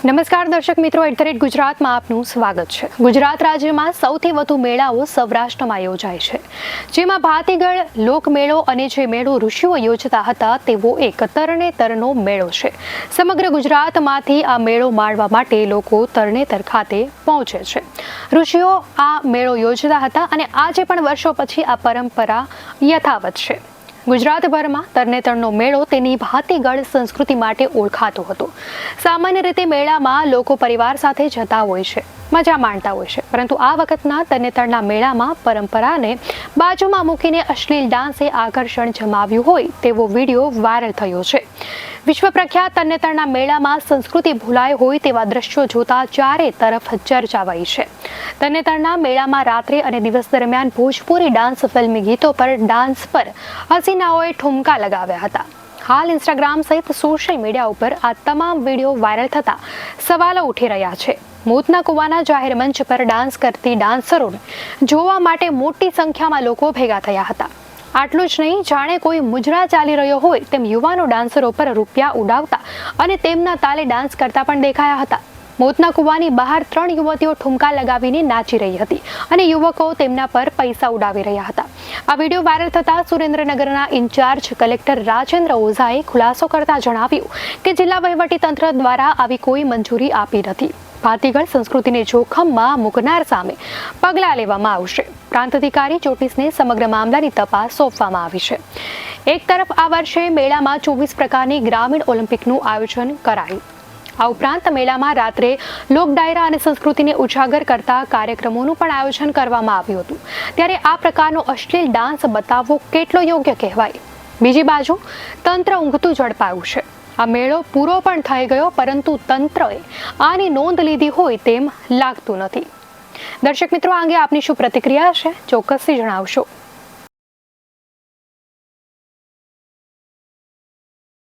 નમસ્કાર દર્શક મિત્રો, @ગુજરાતમાં આપનું સ્વાગત છે। ગુજરાત રાજ્યમાં સૌથી વધુ મેળાઓ સૌરાષ્ટ્રમાં યોજાય છે, જેમાં ભાતીગળ લોકમેળો અને જે મેળો ઋષિઓ યોજતા હતા તેવો એક તરણેતરનો મેળો છે। સમગ્ર ગુજરાતમાંથી આ મેળો માણવા માટે લોકો તરણેતર ખાતે પહોંચે છે। ઋષિઓ આ મેળો યોજતા હતા અને આજે પણ વર્ષો પછી આ પરંપરા યથાવત છે। ગુજરાતભરમાં તરણેતરનો મેળો તેની ભાતીગળ સંસ્કૃતિ માટે ઓળખાતો હતો। સામાન્ય રીતે મેળામાં લોકો પરિવાર સાથે જતા હોય છે, મજા માણતા હોય છે, પરંતુ આ વખતના તરણેતરના મેળામાં પરંપરાને બાજુમાં મૂકીને અશ્લીલ ડાન્સે આકર્ષણ જમાવ્યું હોય તેવો વિડીયો વાયરલ થયો છે। વિશ્વ પ્રખ્યાત તરણેતરના મેળામાં સંસ્કૃતિ ભૂલાઈ હોય તેવા દ્રશ્યો જોતા ચારે તરફ ચર્ચા વહી છે। તરણેતરના મેળામાં રાત્રે અને દિવસ દરમિયાન ભોજપુરી ડાન્સ, ફિલ્મી ગીતો પર ડાન્સ પર હસીનાઓએ ઠુમકા લગાવ્યા હતા। હાલ ઇન્સ્ટાગ્રામ સહિત સોશિયલ મીડિયા ઉપર આ તમામ વિડીયો વાયરલ થતા સવાલો ઉઠી રહ્યા છે। મોતના કુવાના જાહેર મંચ પર ડાન્સ કરતી ડાન્સરોને જોવા માટે મોટી સંખ્યામાં લોકો ભેગા થયા હતા। આટલું જ નહીં, જાણે કોઈ મુજરા ચાલી રહ્યો હોય તેમ યુવાનો ડાન્સરો પર રૂપિયા ઉડાવતા અને તેમના તાલે ડાન્સ કરતા પણ દેખાયા હતા। મોતના કુવાની બહાર 3 યુવતીઓ ઠુમકા લગાવીને નાચી રહી હતી અને યુવકો તેમના પર પૈસા ઉડાવી રહ્યા હતા। આ વિડીયો વાયરલ થતા સુરેન્દ્રનગરના ઇન્ચાર્જ કલેક્ટર રાજેન્દ્ર ઓઝાએ ખુલાસો કરતા જણાવ્યું કે જિલ્લા વહીવટીતંત્ર દ્વારા આવી કોઈ મંજૂરી આપી નથી। ભાતીગળ સંસ્કૃતિને જોખમમાં મૂકનાર સામે પગલાં લેવામાં આવશે। પ્રાંત અધિકારી ચોટીસને સમગ્ર મામલાની તપાસ સોંપવામાં આવી છે। એક તરફ આ વર્ષે મેળામાં 24 પ્રકારની ગ્રામીણ ઓલિમ્પિકનું આયોજન કરાયું। આ ઉપરાંત મેળામાં રાત્રે લોક ડાયરા અને સંસ્કૃતિને ઉજાગર કરતા કાર્યક્રમોનું પણ આયોજન કરવામાં આવ્યું હતું। ત્યારે આ પ્રકારનો અશ્લીલ ડાન્સ બતાવવો કેટલો યોગ્ય કહેવાય? બીજી બાજુ તંત્ર ઊંઘતું ઝડપાયું છે। આ મેળો પૂરો પણ થઈ ગયો, પરંતુ તંત્રએ આની નોંધ લીધી હોય તેમ લાગતું નથી। દર્શક મિત્રો, આ અંગે આપની શું પ્રતિક્રિયા છે? ચોક્કસથી જણાવશો।